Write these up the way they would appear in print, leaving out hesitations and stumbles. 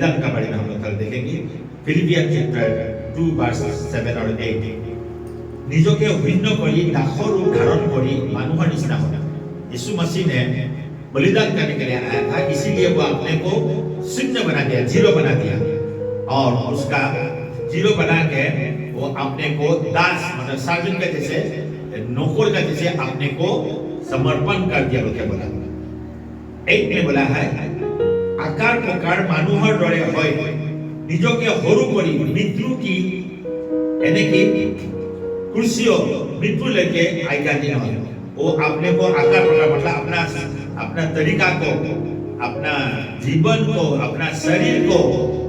का बारे में हम लोग कल देखेंगे। फिलिपियन चैप्टर 2 वर्स 7 और 8 নিজকে অভিন্ন কৰি দাসৰ ৰূপ ধাৰণ কৰি মানুহৰ নিচিনা হ'ল। यीशु मसीह ने बलिदान करने के लिए आया था, इसीलिए वो अपने को शून्य बना दिया, जीरो बना दिया, और उसका जीरो बना के वो अपने को दास मतलब सर्वेंट का जैसे नौकर का जैसे अपने को समर्पण कर दिया बोल के बोला। एक में बोला है आकार प्रकार মানুহৰ দৰে হয় নিজকে সৰু কৰি মৃত্যু কি এনে কি कुर्सियों मृत्यु लेके आज्ञा दिया है। वो अपने को आकार प्रकार मतलब अपना तरीका को, अपना जीवन को, अपना शरीर को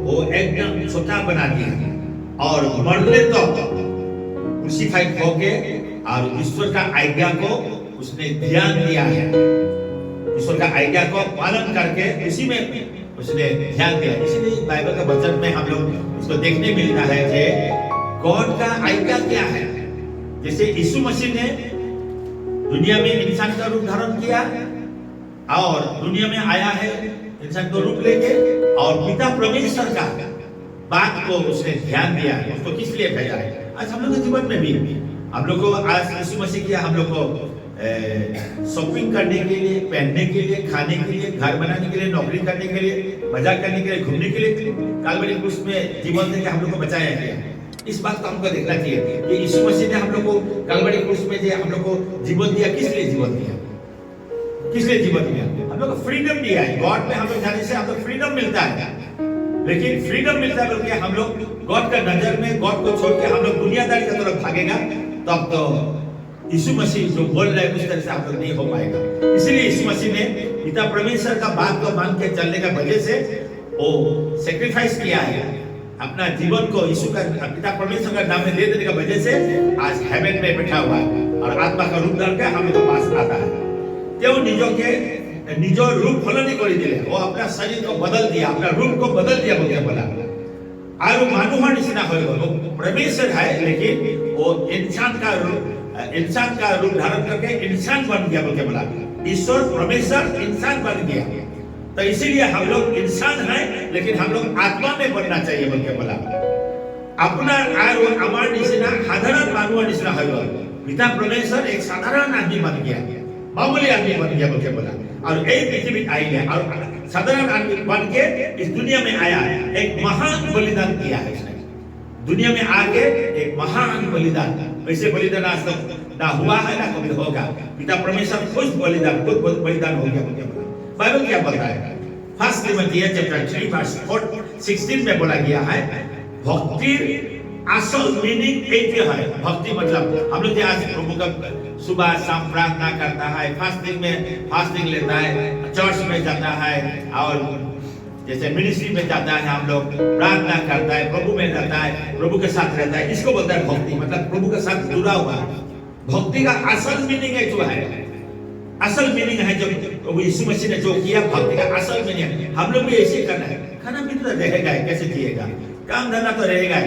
वो एकदम छोटा बना दिया और मरने तो क्रूसिफाइड होके और ईश्वर का आज्ञा को उसने ध्यान दिया है। ईश्वर का आज्ञा को पालन करके उसी में उसने ध्यान दिया। इसलिए बाइबल का वचन में हम लोग इसको देखने मिलता है कि गॉड का आज्ञा क्या है। जैसे यीशु मसीह ने दुनिया में इंसान का रूप धारण किया और दुनिया में आया है इंसान को रूप लेके, और पिता परमेश्वर का बात को उसने ध्यान दिया, उसको किस लिए भेजा है। आज हम लोग के जीवन में भी हम लोग को आज यीशु मसीह किया, हम लोग को शॉपिंग करने के लिए, पहनने के लिए, खाने के लिए, घर बनाने के लिए, नौकरी करने के लिए, मजाक करने के लिए, घूमने के लिए काल्वरी क्रूस में जीवन देके हम लोग को बचाया गया। इस बात को हमको देखना चाहिए कि यीशु मसीह ने हम लोग को काल्वरी क्रूस में जो हम लोग को जीवन दिया, किस लिए जीवन दिया, किस लिए जीवन दिया। हम लोग को फ्रीडम दिया है। गॉड में हम लोग जाने से हम लोग फ्रीडम मिलता है, लेकिन फ्रीडम मिलता है बल्कि हम लोग गॉड का नजर में गॉड को छोड़ के हम लोग दुनियादारी की तरफ भागेगा, तब तो यीशु मसीह जो बोल रहे हैं उस तरह से हम लोग नहीं हो पाएगा। इसलिए यीशु मसीह ने पिता परमेश्वर का बात को मान के चलने का वजह से वो सैक्रिफाइस किया है, अपना जीवन को यीशु का पिता परमेश्वर का नाम में दे देने का वजह से आज हेवन में बैठा हुआ है और आत्मा का रूप डाल के हमें तो पास आता है। क्यों निजो रूप फलनी कर दिले, वो अपना शरीर को बदल दिया, अपना रूप को बदल दिया बोल के बोला। और मानुहर निसिना हो गया, वो परमेश्वर है लेकिन वो इंसान का रूप धारण करके इंसान बन गया बोल के बोला। ईश्वर परमेश्वर इंसान बन गया, तो इसीलिए हम लोग इंसान हैं लेकिन हम लोग आत्मा में बनना चाहिए बोल के बोला। अपना आमार निसिना साधारण मानुहर निसिना हो गया। पिता परमेश्वर एक साधारण आदमी बन गया, मामूली आदमी बन गया बोल के बोला, और एक पृथ्वी आई है और साधारण आदमी बन के इस दुनिया में आया, एक महान बलिदान किया है इसने। दुनिया में आके एक महान बलिदान, वैसे बलिदान आज तक ना हुआ है ना कभी होगा। पिता परमेश्वर खुद बलिदान हो गया बोल के बोला। बाइबल क्या बोलता है? फर्स्ट तिमोथी चैप्टर 3 वर्स 16 में बोला गया है भक्ति असल मीनिंग एक है। भक्ति मतलब हम लोग आज प्रभु का सुबह शाम प्रार्थना करता है, फास्टिंग लेता है, चर्च में जाता है और जैसे मिनिस्ट्री में जाता है, हम लोग प्रार्थना करता है, प्रभु में रहता है, प्रभु के साथ रहता है, इसको बोलता है भक्ति। मतलब प्रभु के साथ जुड़ा हुआ। भक्ति का असल मीनिंग है जो है, असल मीनिंग है जो यीशु मसीह ने जो किया, भक्ति का असल मीनिंग है। हम लोग भी ऐसे करना है। खाना भी तो रहेगा, कैसे जिएगा, काम धंधा तो रहेगा,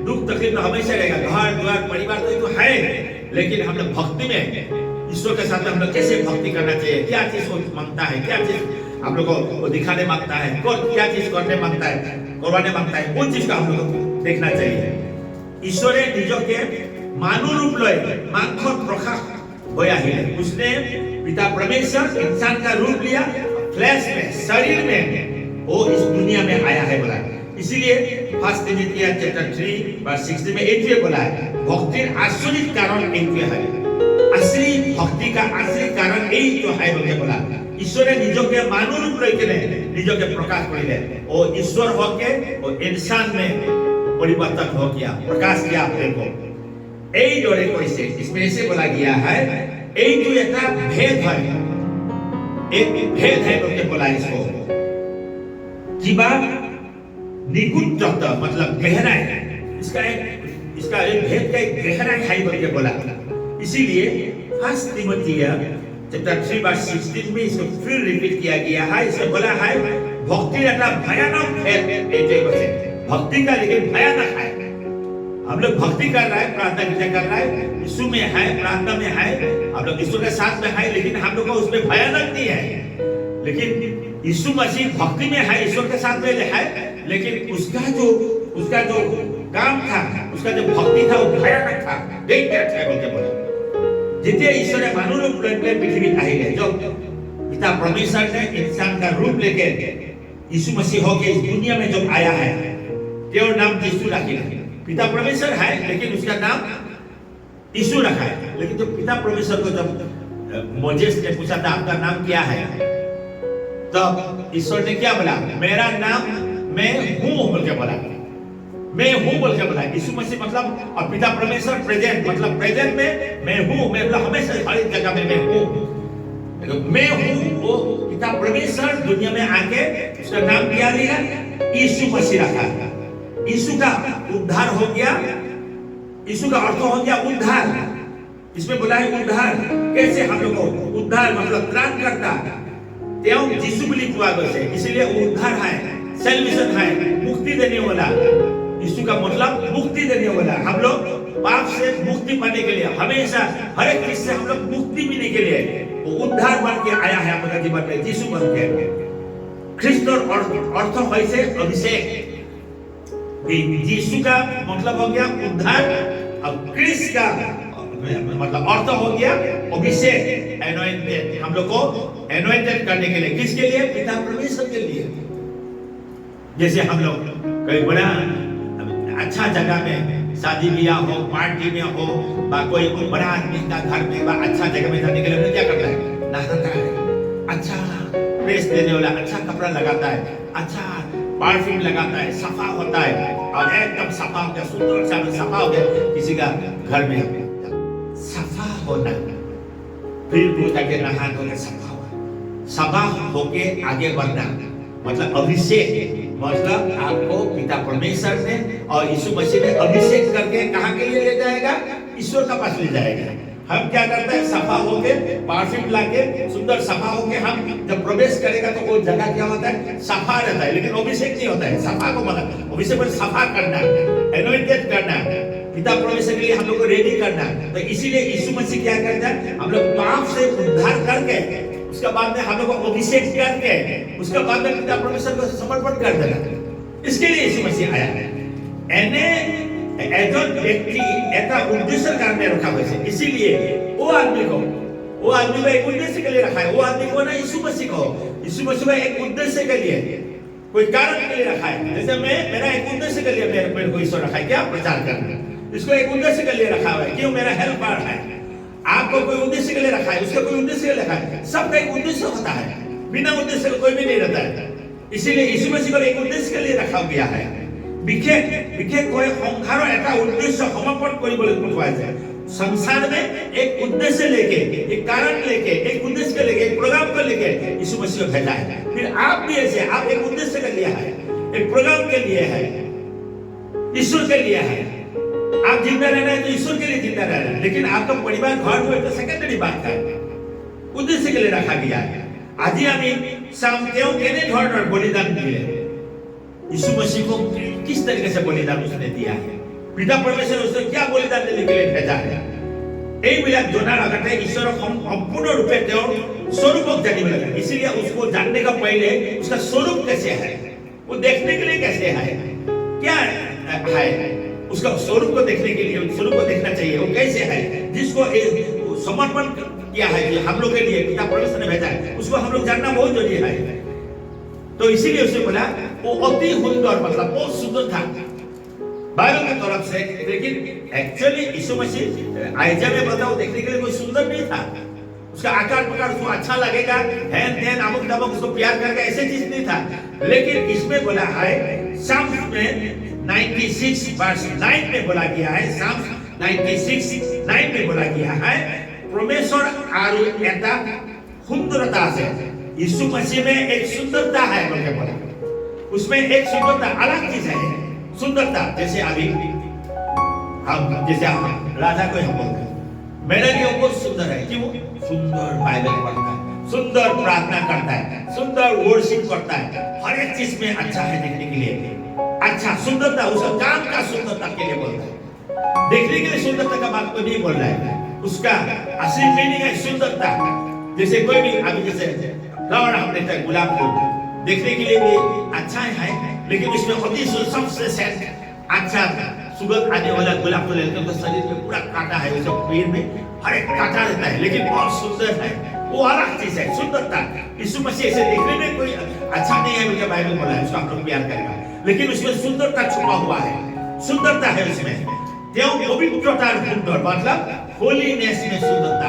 दुख तकलीफ तो हमेशा रहेगा, घर द्वार परिवार तो है, लेकिन हम लोग भक्ति में ईश्वर के साथ हम लोग कैसे भक्ति करना चाहिए, क्या चीज को मांगता है, क्या चीज हम लोग को दिखाने मांगता है, क्या चीज करने मांगता है, करवाने मांगता है, उन चीज का हम लोग देखना चाहिए। ईश्वरे নিজকে मानव रूप लय मांखर प्रकाश हो আহিলে। उसने पिता परमेश्वर इंसान का रूप लिया, फ्लैश में, शरीर में वो इस दुनिया में आया है बोला। इसीलिए फर्स्ट तिमोथी चैप्टर 3 वर्स 16 में एक बोला है भक्ति आश्चर्य कारण एक है। असली भक्ति का असली कारण यही तो है बोल के बोला। ईश्वर ने নিজকে मानव रूप लेके নিজকে प्रकाश करिले, वो ईश्वर होके वो इंसान में परिवर्तन हो गया, प्रकाश किया अपने को। এই দৰে কৈছে, इसमें ऐसे बोला गया है एक जो एक भेद है, एक भेद है बोल के बोला इसको कि बात निगुण तत्व मतलब गहराई, इसका एक भेद का एक गहराई है बोल के बोला। इसीलिए फर्स्ट तिमोथी चैप्टर 3 वर्स 16 में इसको फिर रिपीट किया गया है। इसमें बोला है भक्ति एक भयानक भेद है, भक्ति का लेकिन भयानक है। हम लोग भक्ति कर रहा है, प्रार्थना कर रहा है, यीशु में है, प्रार्थना में है, हम लोग यीशु के साथ में है, लेकिन हम लोग को उसमें भयानक नहीं है। लेकिन यीशु मसीह भक्ति में है, ईश्वर के साथ में है, लेकिन उसका जो काम था, उसका जो भक्ति था, वो भयानक था, डेंजर था बोलते बोला। जितने ईश्वर मानव रूप लेके पृथ्वी आए, जो पिता परमेश्वर ने इंसान का रूप लेके यीशु मसीह होके इस दुनिया में जब आया है, केवल नाम यीशु रखे। पिता परमेश्वर है लेकिन उसका नाम यीशु रखा है। लेकिन जब पिता परमेश्वर को जब मोजेस ने पूछा था आपका नाम क्या है, तब ईश्वर ने क्या बोला? मेरा नाम मैं हूं बोल के बोला। मैं हूं बोल के बोला। यीशु मसीह मतलब, और पिता परमेश्वर प्रेजेंट मतलब प्रेजेंट में मैं हूं। मैं मतलब हमेशा हर एक जगह में मैं हूं। मैं हूं वो पिता परमेश्वर दुनिया में आके उसका नाम क्या दिया? यीशु मसीह रखा। यीशु का उद्धार हो गया। यीशु का अर्थ हो गया उद्धार। इसमें बोला है उद्धार। कैसे हम लोग को उद्धार मतलब त्राण करता त्यों यीशु बोली हुआ वैसे, इसलिए उद्धार है, सल्वेशन है, मुक्ति देने वाला। यीशु का मतलब मुक्ति देने वाला। हम लोग पाप से मुक्ति पाने के लिए, हमेशा हर एक चीज से हम लोग मुक्ति मिलने के लिए वो उद्धार बन के आया है हमारे जीवन में, यीशु बन के। ख्रिस्त अर्थ है से अभिषेक। यीशु का मतलब हो गया उद्धार, और क्रिस्त का मतलब अर्थ हो गया अभिषेक, एनॉइंटेड। हम लोग को एनॉइंटेड करने के लिए, किसके लिए? पिता परमेश्वर के लिए। जैसे हम लोग कई बड़ा अच्छा जगह में शादी ब्याह हो, पार्टी में हो, कोई बड़ा आदमी का घर में अच्छा जगह में जाने के लिए क्या करता है? नहाता है, अच्छा प्रेस देने वाला अच्छा कपड़ा लगाता है, अच्छा परफ्यूम लगाता है, सफा होता है, और एकदम सफा हो गया, सुंदर सा सफा हो गया। किसी का घर में सफा होना, फिर पूजा के नहा धो के सफा होके आगे बढ़ना मतलब अभिषेक। मतलब आपको पिता परमेश्वर ने और यीशु मसीह ने अभिषेक करके कहाँ के लिए ले जाएगा? ईश्वर का पास ले जाएगा। हम क्या करते हैं? सफा होके, परफ्यूम लाके, सुंदर सफा होके हम जब प्रवेश करेगा तो वो जगह क्या होता है? सफा रहता है, लेकिन अभिषेक नहीं होता है। सफा को मतलब अभिषेक पर सफा करना, एनॉइंटेड करना, पिता परमेश्वर के लिए हम लोग को रेडी करना। तो इसीलिए यीशु मसीह क्या करता है? हम लोग पाप से उद्धार करके, उसके बाद में हम लोग को अभिषेक करके, उसके बाद में पिता परमेश्वर को समर्पण कर देना। इसके लिए यीशु मसीह आया है। একজন ব্যক্তি একটা उद्देश्य कारण रखा हुआ है। इसीलिए वो आदमी को एक उद्देश्य के लिए रखा है। वो आदमी को ना यीशु मसीह को एक उद्देश्य के लिए, कोई कारण के लिए रखा है। जैसे मेरा एक उद्देश्य के लिए मेरे को ईश्वर रखा है, क्या? प्रचार करना। इसको एक उद्देश्य के लिए रखा हुआ है। क्यों? मेरा हेल्पर है। आपको कोई उद्देश्य के लिए रखा है, उसका कोई उद्देश्य के लिए रखा है। सबका एक उद्देश्य होता है, बिना उद्देश्य का कोई भी नहीं रहता है। इसीलिए यीशु मसीह को एक उद्देश्य के लिए रखा गया है। বিশেষ कोई সংসাৰৰ এটা উদ্দেশ্য সমৰ্পণ কৰিবলৈ পঠোৱা যায়। संसार में एक उद्देश्य लेके, एक कारण लेके, एक उद्देश्य के लेके, एक प्रोग्राम को लेके यीशु मसीह को भेजा है। फिर आप भी ऐसे, आप एक उद्देश्य के लिए है, एक प्रोग्राम के लिए है, ईश्वर के लिए है। आप जिंदा रहना है तो ईश्वर के लिए जिंदा रहना है, लेकिन आपका परिवार घर में तो सेकेंडरी बात है, उद्देश्य के लिए रखा गया है। आज আমি চাম তেওঁ কেনে ধৰণৰ বলিদান দিলে। यीशु मसीह को किस तरीके से बलिदान उसने दिया है? पिता परमेश्वर उसने क्या बलिदान देने के लिए भेजा है? এই বিলাক জনার আগতে ईश्वर संपूर्ण रूप से তেওঁৰ स्वरूप जानने लगा। इसीलिए उसको जानने का पहले उसका स्वरूप कैसे है, वो देखने के लिए कैसे है, क्या है, उसका स्वरूप को देखने के लिए, स्वरूप को देखना चाहिए वो कैसे है, जिसको समर्पण किया है कि हम लोग के लिए पिता परमेश्वर ने भेजा है, उसको हम लोग जानना बहुत जरूरी है। तो इसीलिए उसने बोला वो अति सुंदर, मतलब बहुत सुंदर था बाइबल की तरफ से। लेकिन एक्चुअली यीशु मसीह आइजा में बताओ देखने के लिए कोई सुंदर नहीं था। उसका आकार प्रकार उसको अच्छा लगेगा, हैन दैन अमुक दमुक उसको प्यार करके ऐसे चीज नहीं था। लेकिन इसमें बोला है साम्स में 96 वर्स 9 में बोला गया है, साम्स 96:9 में बोला गया है परमेश्वर आरु एटा सुंदरता से। यीशु मसीह में एक सुंदरता है बोल के बोला। उसमें एक सुंदरता अलग चीज है, सुंदरता। जैसे अभी हम राधा को हम बोलते हैं मेरे लिए बहुत सुंदर है। क्यों? सुंदर बाइबल पढ़ता है, सुंदर प्रार्थना करता है, सुंदर वर्शिप करता है, हर एक चीज में अच्छा है देखने के लिए। अच्छा सुंदरता उसका काम का सुंदरता के लिए बोलता है, देखने के लिए सुंदरता का बात को नहीं बोल रहा है। उसका असली मीनिंग है सुंदरता। जैसे कोई भी अभी जैसे फ्लावर हम देखते हैं, गुलाब फूल देखने के लिए भी अच्छा है, लेकिन उसमें अति सबसे अच्छा सुगंध आने वाला गुलाब को लेकर उसका शरीर में पूरा कांटा है, उसके पेड़ में हर एक कांटा रहता है, लेकिन बहुत सुंदर है, वो अलग चीज है, सुंदरता। यीशु मसीह ऐसे देखने में कोई अच्छा नहीं है, मुझे बाइबल बोला है, उसको आप लोग प्यार करेगा, लेकिन उसमें सुंदरता छुपा हुआ है, सुंदरता है उसमें। क्यों? पवित्रता सुंदर मतलब होलीनेस में सुंदरता,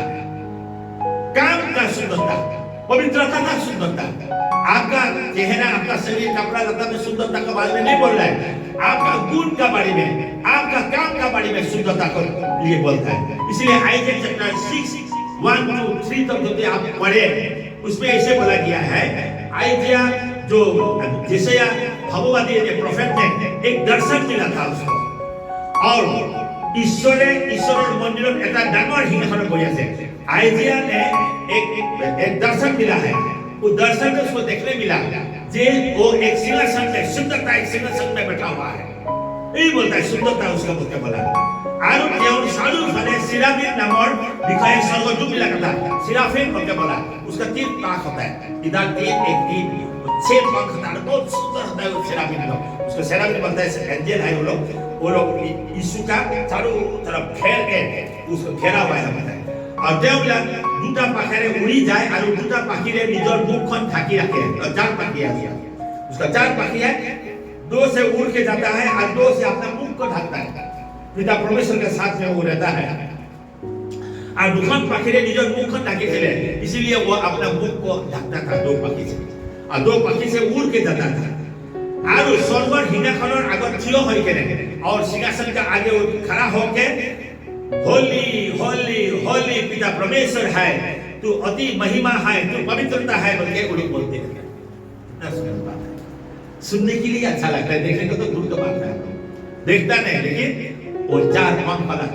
काम का सुंदरता, पवित्रता का सुंदरता। आपका चेहरा, आपका शरीर, कपड़ा लता में सुंदरता के बारे में नहीं बोल रहा है, आपका गुण का बारे में, आपका काम का बारे में सुंदरता को लिए बोलता है। इसलिए आइज़ाया चैप्टर 6:1-3 तक जो आप पढ़े उसमें ऐसे बोला गया है, आइज़ाया जो यशायाह भविष्यवादी ने, प्रोफेट ने एक दर्शन मिला था उसको, और ईश्वर मंदिर एक डांगर सिंहासन बन আছে। आइज़ाया ने एक दर्शन मिला है, वो दर्शन में उसको देखने मिला जे वो एक सिंहासन में, सुंदरता एक सिंहासन में बैठा हुआ है, यही बोलता है सुंदरता उसका बोलते बोला। और केवल साधु फले सिराफिन नामर दिखाए स्वर्गदूत मिला करता, सिराफिन बोलते बोला, उसका 3 पंख होता है, इधर 3 एक 3 6 पंख होता है, बहुत सुंदर होता है वो सिराफिन लोग, उसको सिराफिन बोलता है, एंजल है वो लोग यीशु का चारों तरफ घेर के उसको घेरा हुआ है बताया। और देवला দুটা পাখিরে উড়ি যায় আর দুটা পাখিরে নিজের মুখখন ঢাকি রাখে, और 4 पाखी है उसका 4 पाखी है, 2 से उड़ के जाता है और 2 से अपना मुख को ढकता है, पिता परमेश्वर के साथ में वो रहता है। और दुखन पाखिरे নিজের मुखখন ढाकी थे, इसीलिए वो अपना मुख को ढकता था 2 पाखी से, और 2 पाखी से उड़ के जाता था। और स्वर्गर सिंहासনৰ আগত থিয় হৈ কেনে और सिंहासन के आगे वो खड़ा होके होली होली होली पिता परमेश्वर है, तू अति महिमा है, तू पवित्रता है बोल के वो लोग बोलते हैं। कितना सुंदर बात है, सुनने के लिए अच्छा लगता है, देखने को तो दूर की बात है, देखता नहीं, लेकिन वो 4 पंख वाला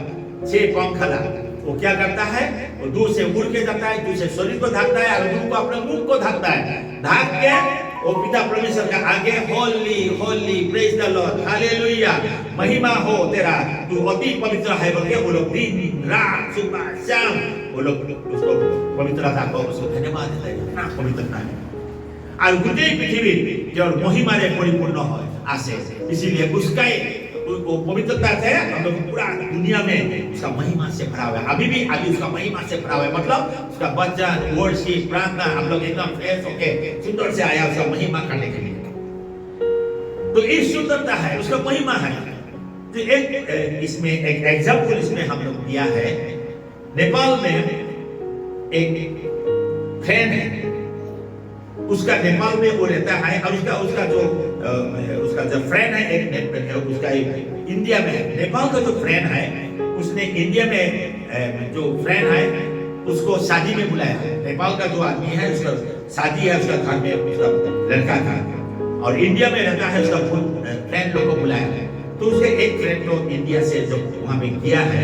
6 पंख वाला वो क्या करता है, वो 2 से उड़ के जाता है, 2 से शरीर को ढकता है और 2 को अपने मुख को ढकता है, ढक के वो पिता परमेश्वर का आगे Holi Holi praise the Lord hallelujah, महिमा हो तेरा, तू अति पवित्र है बोल के वो लोग दिन रात सुबह शाम वो लोग उसको पवित्रता को उसको धन्यवाद देते हैं, ना पवित्रता है। और গোটেই পৃথিবী जोर महिमा रे परिपूर्ण है आसे, इसीलिए उसका वो पवित्रता से हम लोग पूरा दुनिया में उसका महिमा से भरा हुआ है, अभी भी उसका महिमा से भरा हुआ है, मतलब उसका वचन वर्शिप प्रार्थना हम लोग एकदम फ्रेश होके सुंदर से आया उसका महिमा करने के लिए। तो ये सुंदरता है, उसका महिमा है। तो एक इसमें एक एग्जाम्पल इसमें हम लोग दिया है, नेपाल में एक फ्रेंड है, उसका नेपाल में वो रहता है, और उसका जो फ्रेंड है एक उसका इंडिया में है। नेपाल का जो फ्रेंड है उसने इंडिया में जो फ्रेंड है उसको शादी में बुलाया है। नेपाल का जो आदमी है उसका शादी है, उसका घर में उसका लड़का का, और इंडिया में रहता है, उसका फ्रेंड लोग को बुलाया है। तो उसके एक फ्रेंड को इंडिया से जो वहाँ में किया है,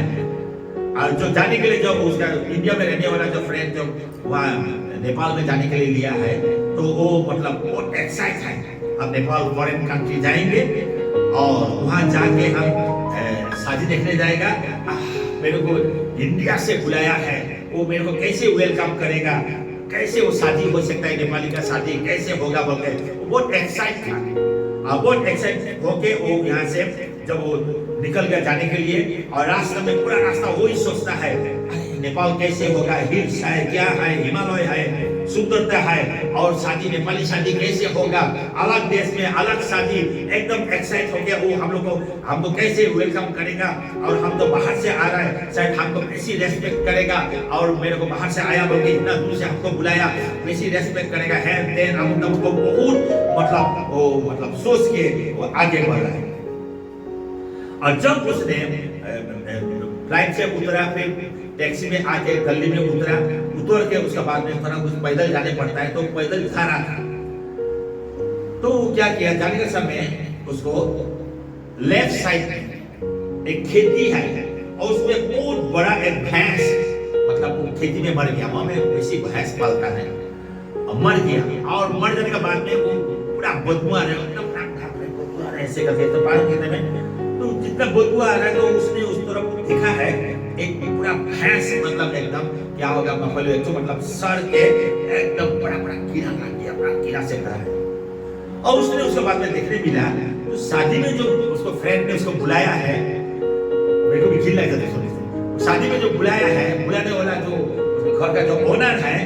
और जो जाने के लिए जो उसका इंडिया में रहने वाला जो फ्रेंड जो वहाँ नेपाल में जाने के लिए लिया है, तो वो मतलब बहुत एक्साइट है, हम नेपाल फॉरेन कंट्री जाएंगे और वहाँ जाके हम शादी देखने जाएगा, मेरे को इंडिया से बुलाया है, वो मेरे को कैसे वेलकम करेगा, कैसे वो शादी हो सकता है, नेपाली का शादी कैसे होगा बोल के बहुत एक्साइट था। बहुत एक्साइट होके वो यहाँ से जब वो निकल गया जाने के लिए, और रास्ते में पूरा रास्ता वही सोचता है, नेपाल कैसे होगा, हिल्स है क्या है, हिमालय है, सुंदरता है, और शादी नेपाली शादी कैसे होगा, अलग देश में अलग शादी, एकदम एक्साइट हो गया वो हमको कैसे वेलकम करेगा, और हम तो बाहर से आ रहा है, शायद हमको कैसी रेस्पेक्ट करेगा, और मेरे को बाहर से आया बोल के इतना दूर से हमको बुलाया, कैसी रेस्पेक्ट करेगा है, देन हमको बहुत मतलब सोच के वो आगे बढ़ रहा है। और जब उसने फ्लाइट से उतरा, फिर टैक्सी में आके गली में उतर के उसका बाद में थोड़ा कुछ पैदल जाने पड़ता है, तो पैदल जा रहा था। तो क्या किया, जाने के समय उसको लेफ्ट साइड में एक खेती है, और उसमें बहुत बड़ा एक भैंस, मतलब वो खेती में मर गया, वहां में वैसी भैंस पालता है, और मर गया, और मर जाने के बाद में वो पूरा बदबू आ रहा है, ऐसे करके तो पार करने में तो जितना बदबू आ रहा है, तो उसने उस तरफ देखा है एक पूरा भैंस, मतलब एकदम क्या होगा बफलो, एक तो मतलब सर के एकदम बड़ा कीड़ा लग गया, बड़ा कीड़ा से भरा है, और उसने उसके बाद में देखने मिला तो शादी में जो उसको फ्रेंड ने उसको बुलाया है, मेरे को भी घिन लगा था सुनने से। शादी में जो बुलाया है, बुलाने वाला जो घर का जो ओनर है,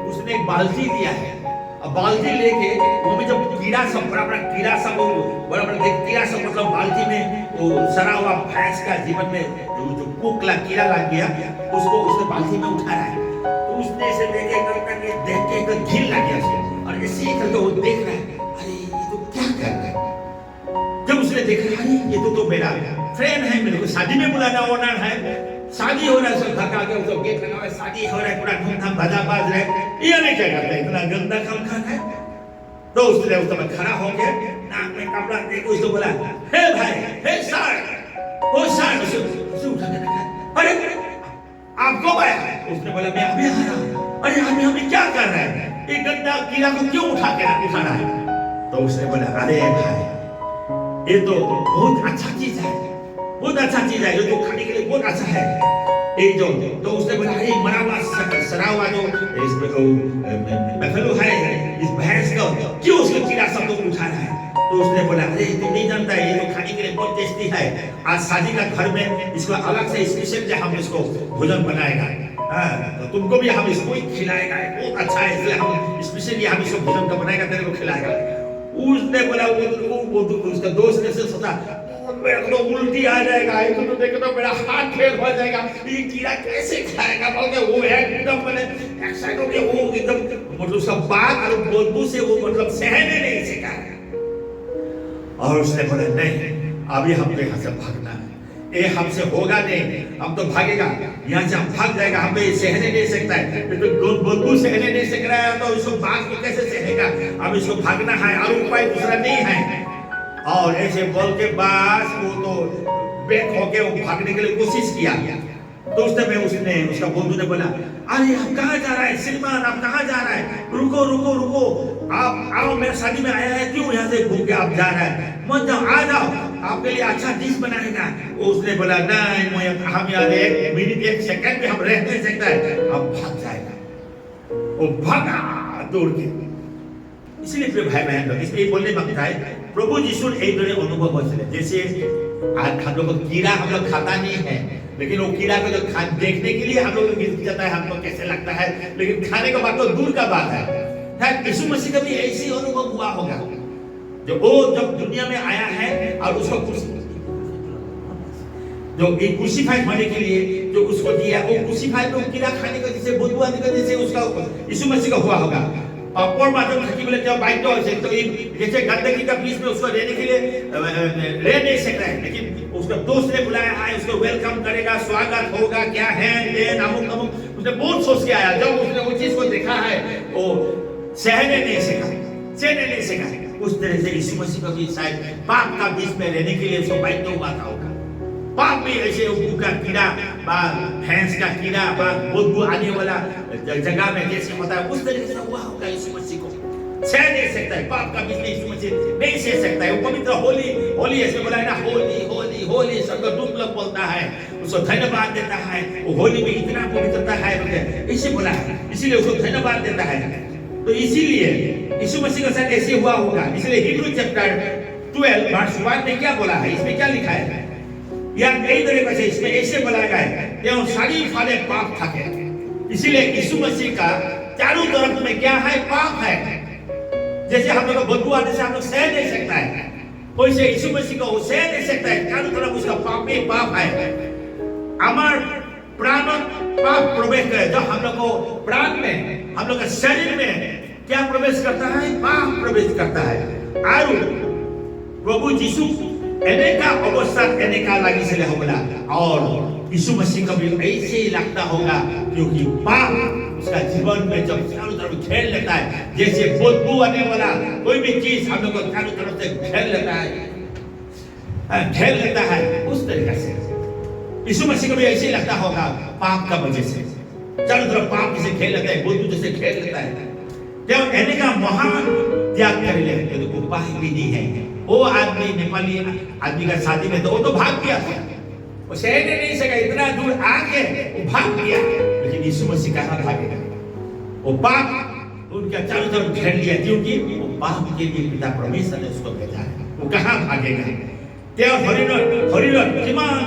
उसने एक बाल्टी दिया है। अब बाल्टी लेके वो में जब कीड़ा सब बड़ा बड़ा कीड़ा सब बड़ा बड़ा कीड़ा सब मतलब बाल्टी में वो सड़ा हुआ भैंस का जीवन में जो कोकला कीड़ा लग गया, उसको उसने बाल्टी में उठा रहा है। तो उसने ऐसे देख के एक घिन लग गया उसे, और ऐसे ही करके वो देख रहा है, अरे ये तो क्या कर रहा है। जब उसने देखा, अरे ये तो मेरा फ्रेंड है, मेरे को शादी में बुलाना ओनर है, शादी हो रहा है, सब घर का आगे उसको गेट लगा हुआ है, शादी हो रहा है, पूरा धूमधाम बाजा बाज रहा है, ये नहीं क्या करता है, इतना गंदा काम कर रहा है। तो उसने उस समय खड़ा होके नाक में कपड़ा देके उसको बोला, हे भाई, हे सर, ओ सर, उसे उठा के देखा, अरे आप कब आया? उसने बोला मैं अभी आया। अरे आदमी हमें क्या कर रहा है, ये गंदा कीड़ा को क्यों उठा रहा है? तो उसने बोला, अरे भाई ये तो बहुत अच्छा चीज है, बहुत अच्छा चीज है, ये तो खाने के लिए बहुत अच्छा है। एक जो तो उसने बोला, अरे मरा हुआ सड़ा हुआ जो बफेलो है, इस भैंस का क्यों उसको कीड़ा सब लोग उठा रहा है? तो उसने बोला, अरे तुम नहीं जानता है, ये तो खाने के लिए बहुत टेस्टी है, आज शादी का घर में इसको अलग से स्पेशल हम इसको भोजन बनाएगा, तो तुमको भी हम इसको ही खिलाएगा, बहुत अच्छा है, इसलिए हम स्पेशली हम इसको भोजन का बनाएगा, तेरे को खिलाएगा। उसने बोला, वो उसका दोस्त ने सोचा, मेरे को तो उल्टी आ जाएगा, ये तो देखो तो मेरा हाथ फेल हो जाएगा, ये कीड़ा कैसे खाएगा बोल के वो एकदम मैंने एक्साइट हो गया, वो एकदम मतलब सब बात और बदबू से वो मतलब सहने नहीं सीखा। और उसने बोला, नहीं अभी हमको यहाँ से भागना है, ये हमसे होगा नहीं, हम तो भागेगा, यहाँ से हम भाग जाएगा, हम पे सहने नहीं सकता है, तो बदबू सहने नहीं सक रहा है, तो इसको बात को कैसे सहेगा, अब इसको भागना है और उपाय दूसरा नहीं है। और ऐसे बोल के बस वो तो बैक होके वो भागने के लिए कोशिश किया। तो उस समय उसने उसका बंधु ने बोला, अरे आप कहाँ जा रहा है श्रीमान, आप कहाँ जा रहा है, रुको रुको रुको, आप आओ, मेरे शादी में आया है, क्यों यहाँ से घूम के आप जा रहा है, मत जाओ, आ जाओ, आपके लिए अच्छा डिश बनाएगा। उसने बोला, नहीं हम यार एक मिनट एक सेकंड भी हम रह नहीं सकता है, अब भाग जाएगा। वो भागा दौड़ के। इसलिए फिर भाई बहन लोग इसलिए बोलने मांगता है, प्रभु यीशु एक दौरे अनुभव हो चले, जैसे आज हम लोग को कीड़ा हम लोग खाता नहीं है, लेकिन वो कीड़ा को जो देखने के लिए हम लोग गिर जाता है, हमको कैसे लगता है, लेकिन खाने का बात तो दूर का बात है। यीशु मसीह का भी ऐसी अनुभव हुआ होगा, जब वो जब दुनिया में आया है और उसको जो क्रूसीफाई होने के लिए जो उसको दिया, वो क्रूसीफाई में कीड़ा खाने का जैसे बदबू आने का जैसे उसका यीशु मसीह का हुआ होगा। और माध्यम थकी बोले जब बाइक तो जैसे गंदगी का बीच में उसको रहने के लिए रह नहीं सकता है, लेकिन उसका दोस्त ने बुलाया है, उसको वेलकम करेगा, स्वागत होगा, क्या है देन अमुक अमुक, उसने बहुत सोच के आया। जब उसने वो चीज को देखा है वो सहने नहीं सका। उस तरह से यीशु मसीह को भी शायद पाप का बीच में रहने के लिए उसको बाइक तो हुआ था। पाप भी ऐसे का कीड़ा, भैंस का कीड़ा, बदबू आने वाला जगह में जैसे होता है, उस तरीके से हुआ होगा। यीशु मसीह को सह नहीं सकता है, पाप का बीच में यीशु मसीह नहीं सह सकता है। वो पवित्र होली ऐसे बोला है ना, होली होली होली स्वर्गदूत लोग बोलता है, उसको धन्यवाद देता है, वो होली में इतना पवित्रता है, ऐसे बोला है, इसीलिए उसको धन्यवाद देता है। तो इसीलिए यीशु मसीह के साथ ऐसे हुआ होगा। इसलिए हिब्रू चैप्टर 12 वर्स 1 में क्या बोला है, इसमें क्या लिखा है, या कई तरीके से इसमें ऐसे बोला गया है, एवं सारी फाले पाप থাকে। इसीलिए यीशु मसीह का चारों तरफ में क्या है, पाप है। जैसे हम लोग बदबू आने से हम लोग सह नहीं सकता है, वैसे यीशु मसीह को वो सह नहीं सकता है, चारों तरफ उसका पाप ही पाप है। हमार प्राण पाप प्रवेश करे, जब हम लोग को प्राण में, हम लोग के शरीर में क्या प्रवेश करता है, पाप प्रवेश करता है। और प्रभु यीशु एनेका अवस्था एनेका लगी से होगा, और यीशु मसीह को भी ऐसे ही लगता होगा, क्योंकि पाप उसका जीवन में जब चारों तरफ घेर लेता है, जैसे बदबू आने वाला कोई भी चीज हम लोग को चारों तरफ से घेर लेता है, उस तरीके से यीशु मसीह को भी ऐसे ही लगता होगा, पाप का वजह से चारों तरफ पाप जैसे घेर लेता है, बदबू जैसे घेर लेता है। जब एनेका महान त्याग कर ले, तो उपाय भी नहीं है। वो आदमी नेपाली आदमी का शादी में तो वो तो भाग गया था, वो सहने नहीं सका, इतना दूर आके वो भाग गया, लेकिन यीशु मसीह कहाँ भागेगा। वो पाप उनका चारों तरफ घेर लिया, क्योंकि वो बाप के लिए पिता परमेश्वर ने उसको भेजा है। वो कहाँ भागेगा? हरिण किमान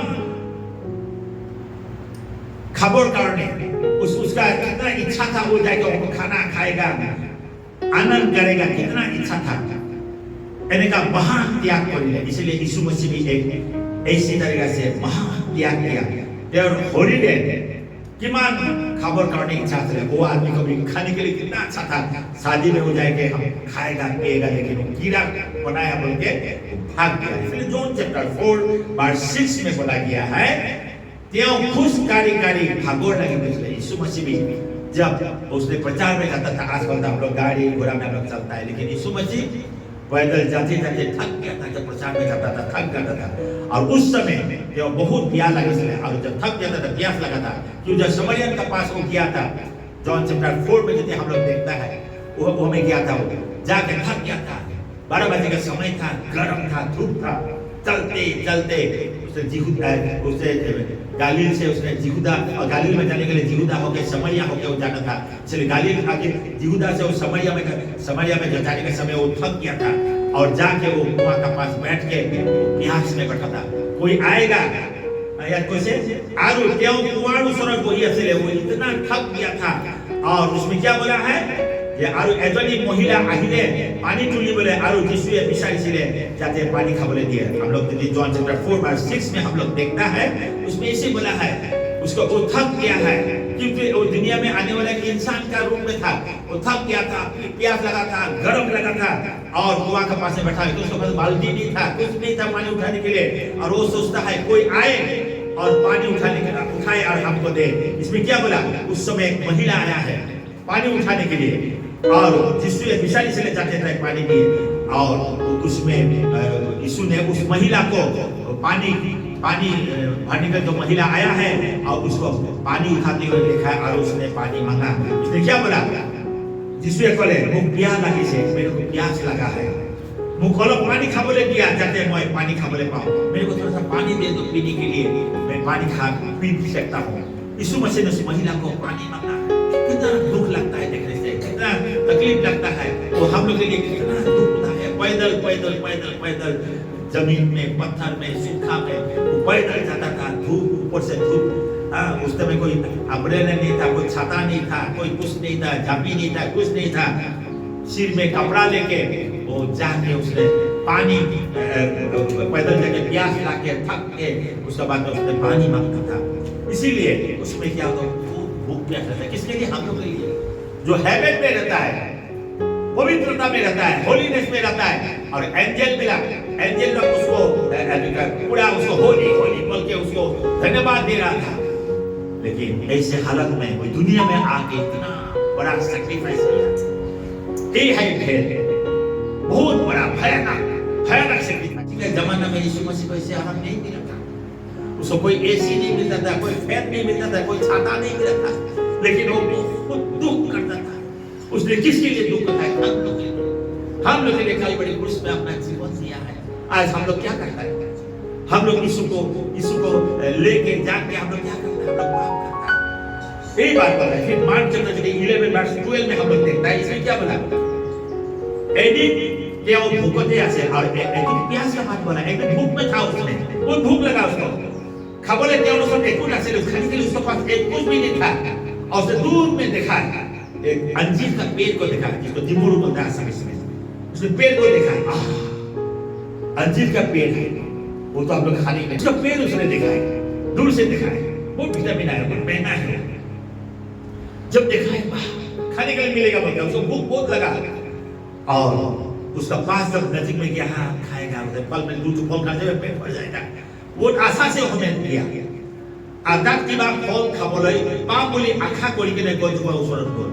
खबर करने उसका कितना इच्छा था, वो जाएगा वो खाना खाएगा, आनंद करेगा, कितना इच्छा था। यानी का महान त्याग कर लिया। इसलिए यीशु मसीह भी एक ऐसी तरीके से महान त्याग किया। हरिण किमान खबर करने की इच्छा से वो आदमी को भी खाने के लिए कितना अच्छा था, शादी में हो जाएगा हम खाएगा पिएगा, लेकिन वो कीड़ा बनाया बोल के भाग गया। इसलिए जॉन चैप्टर 4 वर्स 6 में बोला गया है, त्यों खुश कारी भागोड़ लगे। यीशु मसीह भी जब उसने प्रचार में जाता था, आजकल तो हम लोग गाड़ी घोड़ा में हम लोग चलता है, लेकिन यीशु मसीह पैदल जाते जाते थक गया था। जब प्रचार में जाता था थक जाता था, और उस समय जब बहुत प्यास लगी, और जब थक जाता था प्यास लगा था, क्यों जब समरियन के पास वो गया था, जॉन चैप्टर 4 में जैसे हम लोग देखता है, वो में गया था, वो जाके थक गया था। 12 बजे का समय था, गर्म था, धूप था, चलते चलते उससे गालील से उसने यहूदा, और गालील में जाने के लिए यहूदा होके समरिया होके वो जाना था। इसलिए गालील आके यहूदा से वो समरिया में जाने के समय वो थक गया था, और जाके वो कुआं के पास बैठ के प्यास में बैठा था। कोई आएगा यार कैसे आरु क्यों कुआं सड़क वो इसलिए वो इतना थक गया था। और उसमें क्या बोला है, ये आरु एजनी महिला आहिले पानी तुली बोले, आरु जिसुए बिसाई सिले जाते पानी खाबले दिए। हम लोग यदि जॉन चैप्टर 4 वर्स 6 में हम लोग देखता है, उसमें ऐसे बोला है, उसको वो थक गया है, क्योंकि वो दुनिया में आने वाला एक इंसान का रूप में था। वो थक गया था, प्यास लगा था, गर्म लगा था, और कुआं के पास में बैठा है, उसके पास बाल्टी नहीं था, कुछ नहीं था पानी उठाने के लिए, और वो सोचता है कोई आए और पानी उठाने के लिए उठाए और हमको दे। इसमें क्या बोला, उस समय एक महिला आया है पानी उठाने के लिए, और जिससे विशाली से ले जाते थे पानी दिए, और उसमें यीशु ने उस महिला को पानी भरने का जो महिला आया है, और उसको पानी उठाते हुए देखा, और उसने पानी मांगा। उसने क्या बोला, जिससे बोले वो प्यास लगी से मेरे को प्यास लगा है, मुझको पानी खाबले दिया जाते मैं पानी खाबले पाऊं, मेरे को थोड़ा सा पानी दे दो पीने के लिए, मैं पानी खा पी सकता हूँ। यीशु मसीह ने उस महिला को पानी मांगा। कितना दुख लगता है देखने से, कितना तकलीफ लगता है, वो हम लोग के लिए कितना दुख होता है। पैदल पैदल पैदल पैदल जमीन में, पत्थर में, सूखा में वो पैदल जाता था, धूप ऊपर से धूप। उस समय कोई अम्ब्रेला नहीं था, कोई छाता नहीं था, कोई कुछ नहीं था, झांपी नहीं था, कुछ नहीं था। सिर में कपड़ा लेके वो जाके उसने पानी पैदल जाके प्यास लाके थक के उसके बाद उसने पानी मांगता था। इसीलिए उसमें क्या होता है, भूख प्यास रहता है। किसके लिए, हम लोग के लिए जो हेवन में रहता है, पवित्रता में रहता है, होलीनेस में रहता है। और एंजल मिला, एंजल लोग उसको पूरा उसको होली होली बोल के उसको धन्यवाद दे रहा था। लेकिन ऐसे हालत में वो दुनिया में आके इतना बड़ा सैक्रिफाइस किया, ये है भेद, बहुत बड़ा भयानक सैक्रिफाइस। के जमाना में यीशु मसीह को ऐसे आराम नहीं मिला था, उसको कोई एसी नहीं मिलता था, कोई फैन नहीं मिलता था, कोई छाता नहीं मिला था, लेकिन वो बहुत दुख करता था। उसने किसके लिए दुख करता है, हम लोग के लिए कई बड़ी क्रूस में अपना जीवन दिया है। आज हम लोग क्या करता है, हम लोग यीशु को लेके जाके हम लोग क्या करता है, हम लोग पाप करता है। यही बात बोला है। फिर मार्क चैप्टर 11 वर्स 12 में हम लोग देखता है, इसमें क्या बोला, क्या वो भूखते ऐसे, और एक प्यास का बात बोला, एक भूख में था, उसने बहुत भूख लगा उसको, खबरें क्या उसको देखो ना से खाने के लिए उसके पास एक कुछ भी नहीं था। और उसे दूर में देखा एक अंजीर का पेड़ को देखा, जिसको दिमुरु बोलता है समय उसने पेड़ को देखा, अंजीर का पेड़ है, वो तो हम लोग खाने में, उसका पेड़ उसने देखा है, दूर से देखा है, बहुत विटामिन है, बहुत महंगा है। जब देखा है खाने के लिए मिलेगा बोलता, उसको भूख बहुत लगा, और उसका पास जब नजीक में गया, हाँ खाएगा, फल में दूध फल खाते हुए पेट भर जाएगा, वो आशा से हमें दिया। आदात की बात फल खाबले पाप बोली आखा करी के ने गज पर उसरत कर,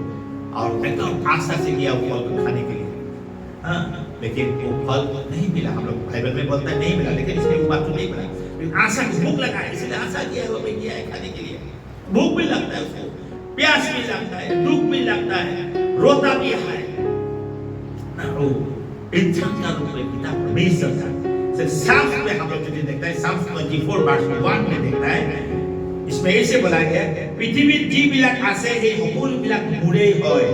और एकदम आशा से गया वो फल खाने के लिए। हाँ, लेकिन वो फल नहीं मिला। हम लोग बाइबल में बोलता है नहीं मिला, लेकिन इसमें वो बात तो नहीं मिला। लेकिन आशा की भूख लगा है, इसलिए आशा किया है, वो भी किया है खाने के लिए। भूख भी लगता है उसको, प्यास भी लगता है, दुख भी लगता है, रोता भी है ना। वो इंसान का रूप में पिता परमेश्वर का साफ में हम लोग जो देखता है, साफ 24 वर्स 1 में देखता है, इसमें ऐसे बोला गया, पृथ्वी जी बिलाक आसे हे সকল बिलाक मुरे হয়,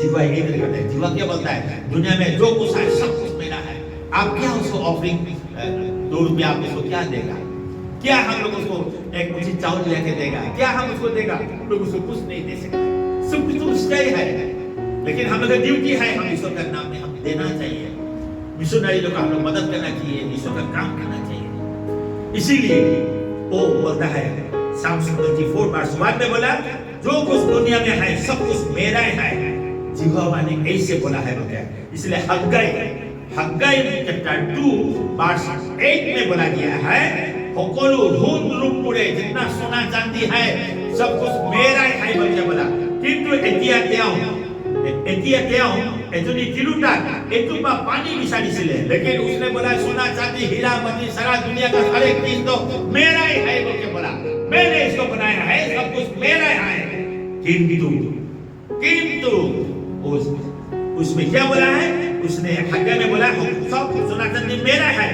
जीवा ये करता है। जीवा क्या बोलता है, दुनिया में जो कुछ है सब कुछ मेरा है। आप क्या उसको ऑफरिंग 2 रुपया आप उसको क्या देगा? क्या हम लोग उसको एक मुट्ठी चावल लेके देगा? क्या हम उसको देगा? हम लोग उसको कुछ नहीं दे सकते, सब कुछ तो उसका ही है। लेकिन हम लोग का ड्यूटी है, हम ईश्वर का नाम में हम देना चाहिए। मिशनरी लोग हम लोग मदद करना चाहिए, ईश्वर का काम करना चाहिए। इसीलिए वो बोलता है Psalm 24:1 में बोला, जो कुछ दुनिया में है सब कुछ मेरा है। यहोवा ने ऐसे बोला है बोलते हैं। इसलिए हग्गाई चैप्टर 2:8 में बोला गया है, होकोलू धूम रूप मुड़े जितना सोना चांदी है सब कुछ मेरा है बोलते बोला। किंतु एतिया एजुनी तिरुटा एतुपा पानी बिसाड़िसिले, लेकिन उसने बोला सोना चांदी हीरा मोती सारा दुनिया का हर एक चीज तो मेरा ही है बोल के बोला। मैंने इसको बनाया है, सब कुछ मेरा है। किंतु उसमें क्या बोला है? उसने हग्गा में बोला सब सोना चांदी मेरा है,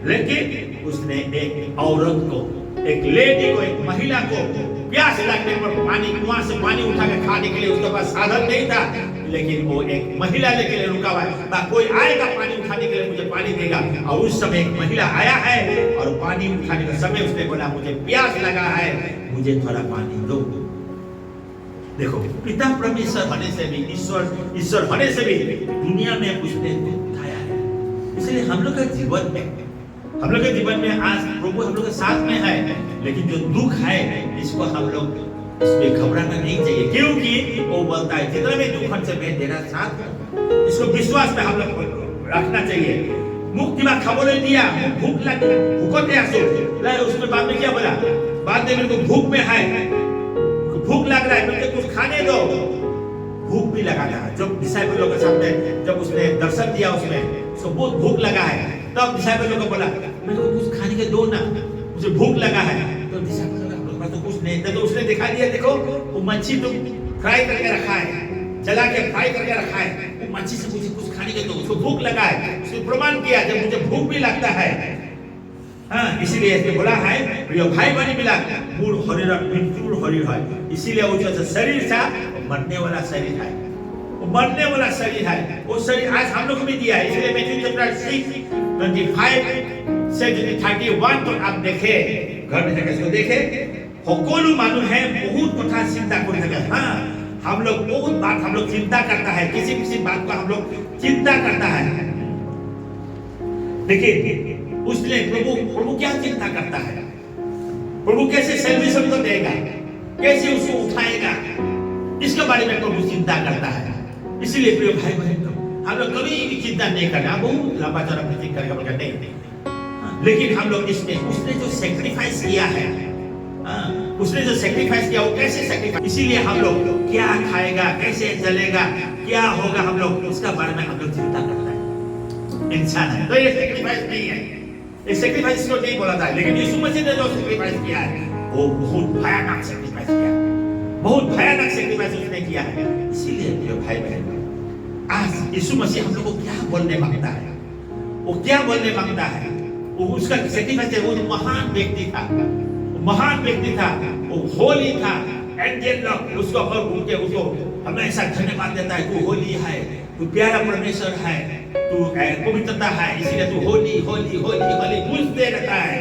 लेकिन उसने एक औरत को, एक लेडी को, एक महिला को प्यास लगने पर पानी कुआं से पानी उठा के खाने के लिए उसके पास साधन नहीं था, लेकिन वो एक महिला लेके लिए रुका हुआ है। कोई आएगा पानी उठाने के लिए, मुझे पानी देगा। और उस समय एक महिला आया है और पानी उठाने का समय उसने बोला मुझे प्यास लगा है, मुझे थोड़ा पानी दो। देखो, पिता परमेश्वर होने से भी, ईश्वर होने से भी दुनिया में उसने उठाया है। इसलिए हम लोग का जीवन में आज प्रभु हम लोग के साथ में है, लेकिन जो दुख है इसको हम लोग इसमें घबराना नहीं चाहिए, क्योंकि वो बोलता है जितना भी दुख हमसे मैं तेरा साथ हूं। इसको विश्वास में हम लोग रखना चाहिए। मुक्ति में खबर दिया, भूख लगी, भूखते आसो, उसमें बाद में क्या बोला? बाद में मेरे को भूख में है, भूख लग रहा है, मुझे कुछ खाने दो। भूख भी लगा था जब डिसाइपलों के सामने, जब उसने दर्शन दिया उसमें उसको बहुत भूख लगा है, तब डिसाइपलों को बोला मेरे को कुछ खाने के दो ना, मुझे भूख लगा है। तो डिसाइपलों ने तो कुछ नहीं, तो उसने दिखा दिया, देखो वो मच्छी तो फ्राई करके रखा है, जला के फ्राई करके रखा है, वो मच्छी से मुझे कुछ खाने के दो, उसको भूख लगा है। उसने प्रमाण किया जब मुझे भूख भी लगता है। हाँ, इसीलिए इसने बोला है प्रिय भाई बहनी मिला मूल शरीर मृत्युर शरीर है। इसीलिए वो जो शरीर था मरने वाला शरीर है, वो मरने वाला शरीर है। वो शरीर आज हम लोग को भी दिया है। इसलिए मैथ्यू चैप्टर 6:25 से 31 तक आप देखे, घर में जाकर इसको देखे। সকলো মানুহে बहुत কথা चिंता कर सके। हाँ, हम लोग बहुत बात हम लोग चिंता करता है, किसी बात को हम लोग चिंता करता है। देखिए उसने प्रभु क्या चिंता करता है? प्रभु कैसे सैल्वेशन को देगा, कैसे उसको उठाएगा, इसके बारे में प्रभु चिंता करता है। इसलिए प्रिय भाई बहन, हम लोग कभी भी चिंता नहीं करना, बहुत लंबा चौड़ा प्रीचिंग करेगा बोलकर नहीं, लेकिन हम लोग इसमें उसने जो सेक्रीफाइस किया है, उसने जो सेक्रीफाइस किया वो कैसे सेक्रीफाइस, इसीलिए हम लोग क्या खाएगा, कैसे चलेगा, क्या होगा, हम लोग उसका बारे में हम लोग चिंता करता है। इंसान है तो ये सेक्रीफाइस नहीं है, ये सेक्रीफाइस को नहीं बोला था, लेकिन यीशु मसीह ने जो सेक्रीफाइस किया है वो बहुत भयानक सेक्रीफाइस किया है, बहुत भयानक सेक्रीफाइस उसने किया है। इसीलिए मेरे भाई बहन, आज यीशु मसीह हम लोग को क्या बोलने मांगता है, वो क्या बोलने मांगता है? वो उसका सेक्रीफाइस है, वो महान व्यक्ति था, महान व्यक्ति था, वो होली था। एंजल लोग उसको पर घूम के उसको हमेशा धन्यवाद देता है, तू होली है, तू प्यारा परमेश्वर है, तू पवित्रता है, इसीलिए तू होली होली होली होली गूंजते रहता है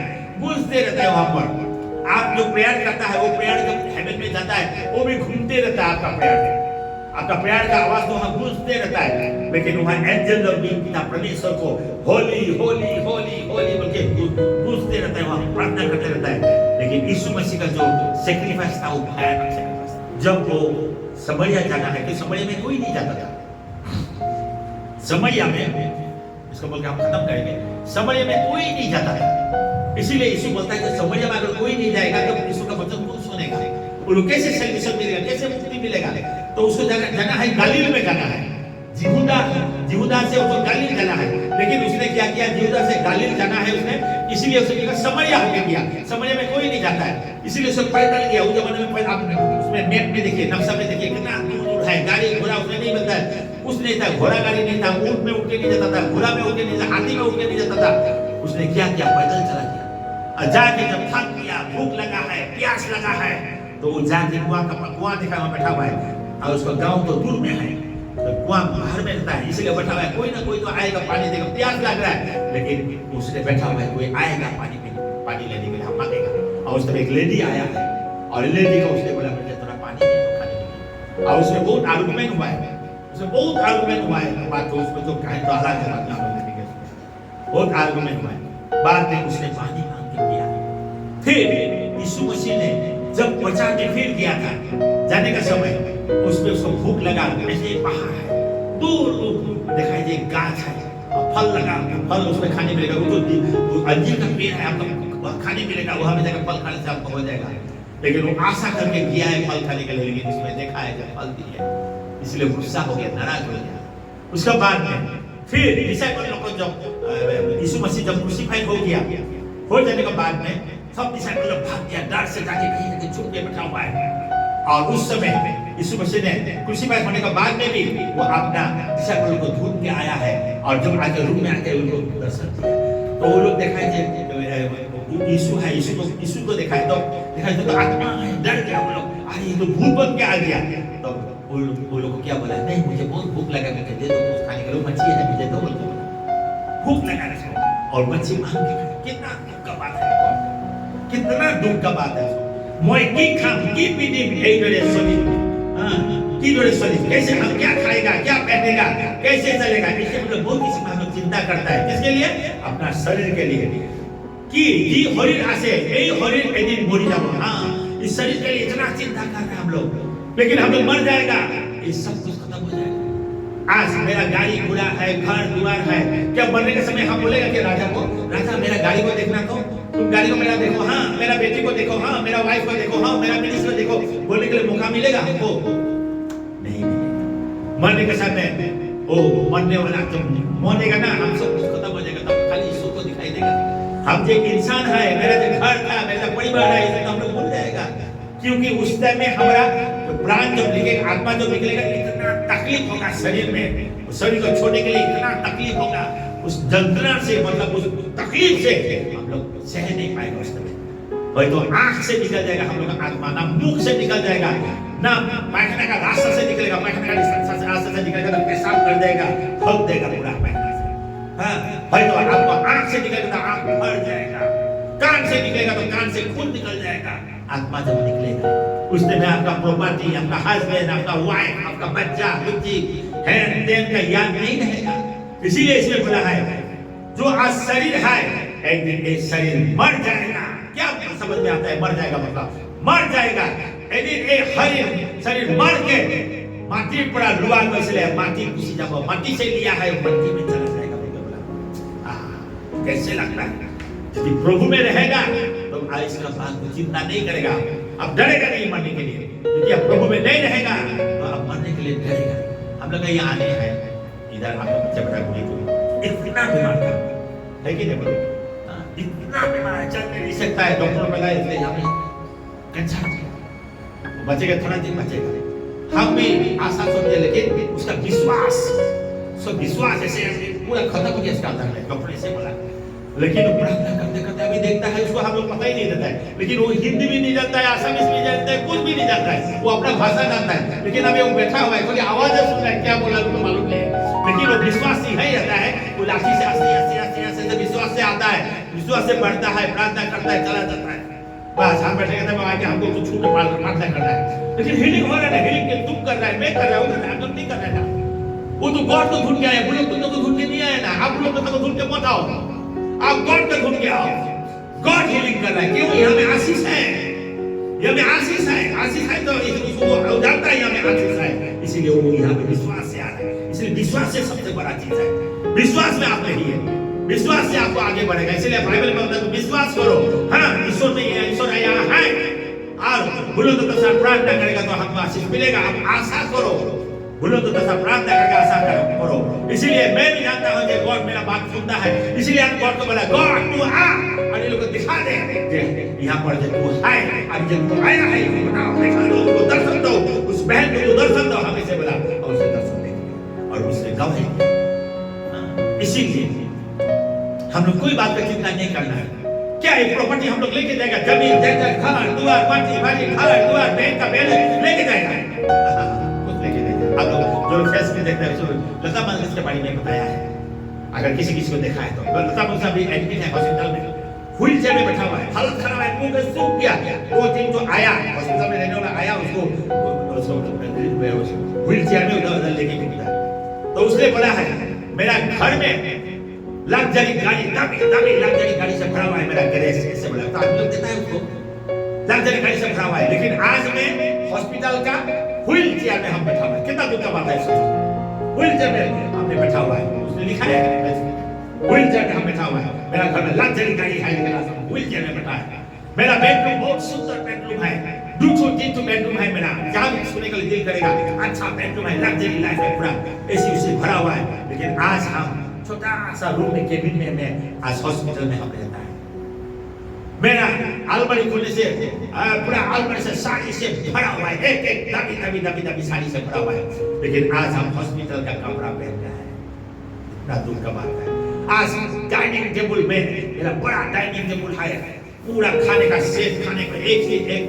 वहां पर। आप जो प्रेयर करता है वो प्रेयर जब हेवन में जाता है वो भी घूमते रहता है, आपका प्रेयर का आवाज तो वहां गूंजते रहता है। लेकिन वहां एंजल लोग भी पिता परमेश्वर को होली होली होली होली बोल के गूंजते रहता है, वहां प्रार्थना करते रहता है। लेकिन यीशु मसीह का जो सेक्रीफाइस था वो भयानक सेक्रीफाइस। जब वो समरिया जाना है तो समरिया में कोई नहीं जाता था, समरिया में इसको बोल के हम खत्म करेंगे, समरिया में कोई नहीं जाता था। इसीलिए यीशु बोलता है कि समरिया में अगर कोई नहीं जाएगा तो यीशु का वचन कौन सुनेगा, और कैसे सल्वेशन मिलेगा, कैसे मुक्ति मिलेगा? तो उसको जाना है गलील में जाना है, यहूदा से उसको गलील जाना है। लेकिन उसने क्या किया, यहूदा से गलील जाना है उसने, इसीलिए उसने समरिया होके गया। समरिया में कोई नहीं जाता है, इसीलिए उसे पैदल गया। उस जमाने में आपने उसमें मैप में देखिए, नक्शा में देखिए कितना दूर है, गाड़ी घोड़ा उसमें नहीं मिलता है, कुछ नहीं था, घोड़ा गाड़ी नहीं था, ऊंट में उठ के नहीं जाता था, घोड़ा में उठ के नहीं जाता, हाथी में उठ के नहीं जाता था। उसने क्या किया, पैदल चला गया। जाके जब थक गया, भूख लगा है, प्यास लगा है, तो वो जाके कुआं देखा, वहां बैठा हुआ है, और उसका गांव तो दूर में है, तो वहाँ बाहर में रहता है, इसलिए बैठा हुआ है, कोई ना कोई तो आएगा पानी देगा, प्यास लग रहा है, लेकिन उसने बैठा हुआ है, कोई आएगा पानी लेने के लिए, हम मांगेगा। और उस समय एक लेडी आया है और लेडी को उसने बोला मुझे थोड़ा पानी दे दो खाने के लिए। और उसमें बहुत आर्गुमेंट हुआ है, बात तो उसमें तो कहीं तो अलग है, बात हम लोग देखेंगे, बहुत आर्गुमेंट हुआ है। बाद में उसने पानी मांग के दिया। फिर यीशु मसीह ने जब बचा के फिर गया था जाने का समय, उसमें उसको भूख लगा, ऐसे पहाड़ है, दूर दिखाई दे गाछ है, फल लगा, फल उसमें खाने मिलेगा, वो अंजीर का पेड़ है, आपको खाने मिलेगा, वहां में जाकर फल खाने से आपको हो जाएगा। लेकिन वो आशा करके गया है फल खाने के लिए, लेकिन उसमें देखा है कि फल नहीं है, इसलिए गुस्सा हो गया, नाराज हो गया। उसके बाद में फिर डिसाइपल लोग को जब यीशु मसीह जब क्रूसीफाई हो गया, हो जाने के बाद में सब डिसाइपल लोग भाग गया, डर से जाके कहीं ना कहीं छुप के बैठा हुआ है। और उस समय यीशु मसीह ने क्रूसीफाई होने के बाद में भी वो अपना डिसाइपल को ढूंढ के आया है, और जब आके रूम में आके उनको दर्शन दिया, तो वो लोग दिखाई दे यीशु है, यीशु को दिखाई तो आत्मा है, डर गया वो लोग, अरे ये तो भूत बन के आ गया। तो वो लोग को क्या बोला, नहीं मुझे बहुत भूख लगा, मैं दे दो कुछ खाने के लिए, मच्छी है मुझे दो, बोल दो, भूख लगा इसको, और मच्छी मांग के, कितना दुख का बात है, कितना दुख का बात है। मैं की खाम की पीने यही डरे सोनी, हाँ की डरे सोनी, कैसे हम क्या खाएगा, क्या पहनेगा, कैसे चलेगा, इससे हम लोग बहुत किसी में हम लोग चिंता करता है, किसके लिए, अपना शरीर के लिए, कि ये शरीर आसे यही शरीर एक दिन मर जाओ, हाँ इस शरीर के लिए इतना चिंता कर रहे हैं हम लोग, लेकिन हम लोग मर जाएगा, ये सब कुछ खत्म हो जाएगा। आज मेरा गाड़ी घोड़ा है, घर द्वार है, क्या मरने के समय हम बोलेगा कि राजा को, राजा मेरा गाड़ी को देखना, तो तुम गाड़ी को मेरा देखो, हाँ मेरा बेटी को देखो, हाँ मेरा वाइफ को देखो, हाँ मेरा मिनिस्टर को देखो, बोलने के लिए मौका मिलेगा हमको? नहीं मिलेगा। मरने के समय ओ मरने वाला जब मरेगा ना, हम सब कुछ खत्म हो जाएगा, तब खाली ईश्वर को दिखाई देगा। हम जो इंसान है, मेरा जो घर था, मेरा परिवार है, इसे हम लोग भूल जाएगा, क्योंकि उस टाइम में हमारा प्राण जब निकलेगा, आत्मा जब निकलेगा, इतना तकलीफ होगा शरीर में, शरीर को छोड़ने के लिए इतना तकलीफ होगा, उस जंत्रणा से, मतलब उस तकलीफ से हम लोग सह नहीं पाएंगे उस समय। वही तो आंख से निकल जाएगा हम लोग का आत्मा, ना मुख से निकल जाएगा, ना पैखाना का रास्ता से निकलेगा, पैखाना का रास्ता से निकलेगा तो पेशाब कर देगा, थक देगा पूरा पैखाना से, हाँ भाई तो आपको आंख से निकलेगा तो आंख भर जाएगा, कान से निकलेगा तो कान से खून निकल जाएगा। आत्मा जब निकलेगा उस दिन आपका प्रॉपर्टी, आपका हस्बैंड, आपका वाइफ, आपका बच्चा बुच्ची हैन देन का याद नहीं रहेगा। इसीलिए इसमें बोला है जो आज शरीर है एक दिन ये शरीर मर जाएगा। क्या समझ में आता है मर जाएगा मतलब? मर जाएगा एक दिन ये शरीर मर के माटी पड़ा लुआ को, इसलिए माटी खुशी जब माटी से लिया है माटी में चला जाएगा। कैसे लगता है? यदि प्रभु में रहेगा तो इसका बात को चिंता नहीं करेगा, अब डरेगा नहीं मरने के लिए। यदि आप प्रभु में नहीं रहेगा तो अब मरने के लिए डरेगा। हम लोग यहाँ आने हैं, इधर हम लोग बच्चा बड़ा बुढ़ी इतना बीमार था है कि नहीं बोलो, इतना बीमार है, चल नहीं सकता है, डॉक्टर बोला इसलिए यहाँ पे कैंसर बचेगा, थोड़ा दिन बचेगा। हम भी आशा सोचते, लेकिन उसका विश्वास ऐसे पूरा खत्म हो गया इसका अंदर में, डॉक्टर ऐसे बोला। लेकिन वो प्रार्थना करते करते अभी देखता है, उसको हम लोग पता ही नहीं देता है, लेकिन वो हिंदी भी नहीं जानता है, आसामीज भी जानता है, कुछ भी नहीं जानता है, वो अपना भाषा जानता है, लेकिन अभी वो बैठा हुआ है, कोई आवाज सुन रहा है, क्या बोला उसको मालूम नहीं है, लेकिन वो विश्वास ही रहता है। वो लाठी से ऐसे विश्वास से आता है, विश्वास से बढ़ता है, प्रार्थना करता है, चला जाता है। बस हम बैठे कहते हैं आके हमको कुछ छूट प्रार्थना करना है, लेकिन हीलिंग हो रहा है, हीलिंग तुम कर रहा है, मैं कर रहा हूँ, हम लोग नहीं कर रहे ना। वो तो गॉड को ढूंढ के आया, वो लोग तो ढूंढ के नहीं आए ना, आप लोग तो ढूंढ के मत आओ, आप गॉड को ढूंढ के आओ। गॉड हीलिंग कर रहा है, क्यों? यहाँ में आशीष है, यहाँ में आशीष है, आशीष है तो उसको जानता है यहाँ में आशीष है, इसीलिए वो यहाँ पे विश्वास से आ रहा है। इसलिए विश्वास से सबसे बड़ा चीज है, विश्वास में आप नहीं है, विश्वास से आपको आगे बढ़ेगा। इसलिए बाइबल में होता है विश्वास करो, हाँ ईश्वर में है, ईश्वर यहाँ है, और बुलंद तो साथ प्रार्थना करेगा तो हमको आशीष मिलेगा। आप आशा करो, बुलंद तो साथ प्रार्थना करके आशा करो। इसीलिए मैं भी जानता हूँ कि गॉड मेरा बात सुनता है, इसलिए हम गॉड को बोला गॉड तू आ, और ये लोग को दिखा दे यहाँ पर जब तू है, अब जब तू आया है बताओ, दिखा दो उसको, दर्शन दो, उस बहन को दर्शन दो, हमें से बोला और उसे दर्शन दे और उसने गवाही। इसीलिए हम लोग कोई बात का चिंता नहीं करना है। क्या ये प्रॉपर्टी हम लोग लेके जाएगा? जमीन जायदाद घर द्वार माटी बाड़ी घर द्वार बैंक का बैलेंस लेके जाएगा? कुछ लेके नहीं जाएगा। हम लोग जो फेस में देखता है उसको लता मंगेशकर के बारे में बताया है, अगर किसी किसी को देखा है तो लता मंगेशकर अभी एडमिट है हॉस्पिटल में, व्हील चेयर में बैठा हुआ है, हालत खराब है, मुंह में सूख गया। 2-3 जो आया हॉस्पिटल में रहने वाला आया, उसको व्हील चेयर में उधर उधर लेके घूमता है। तो उसने बोला है मेरा घर में लग्जरी गाड़ी, दामी दामी लग्जरी गाड़ी से भरा हुआ है मेरा गैरेज, ऐसे बोला। तो आदमी लोग देता है उसको, लग्जरी गाड़ी से भरा हुआ है, लेकिन आज में हॉस्पिटल का व्हील चेयर में हम बैठा हुआ है। कितना दुख का बात है, व्हील चेयर में हमने बैठा हुआ है। उसने लिखा है व्हील चेयर में हम बैठा हुआ है, मेरा घर में लग्जरी गाड़ी है, लेकिन व्हील चेयर में बैठा है। मेरा बेडरूम बहुत सुंदर बेडरूम है, 2-3 बेडरूम है मेरा, जहाँ भी सोने के लिए दिल करेगा, अच्छा बेडरूम है, लग्जरी लाइफ है, पूरा एसी उसी भरा हुआ है। लेकिन आज हम छोटा सा रूम में, केबिन में, मैं आज हॉस्पिटल में हम रहता है। मेरा अलमारी खोलने से पूरा अलमारी से साड़ी से भरा हुआ है, एक दामी दामी दामी दामी साड़ी से भरा हुआ है, लेकिन आज हम हॉस्पिटल का कपड़ा पहन रहे हैं। इतना दुख का बात है। आज डाइनिंग टेबल में मेरा बड़ा डाइनिंग टेबल है, पूरा खाने का सेट, खाने को एक से एक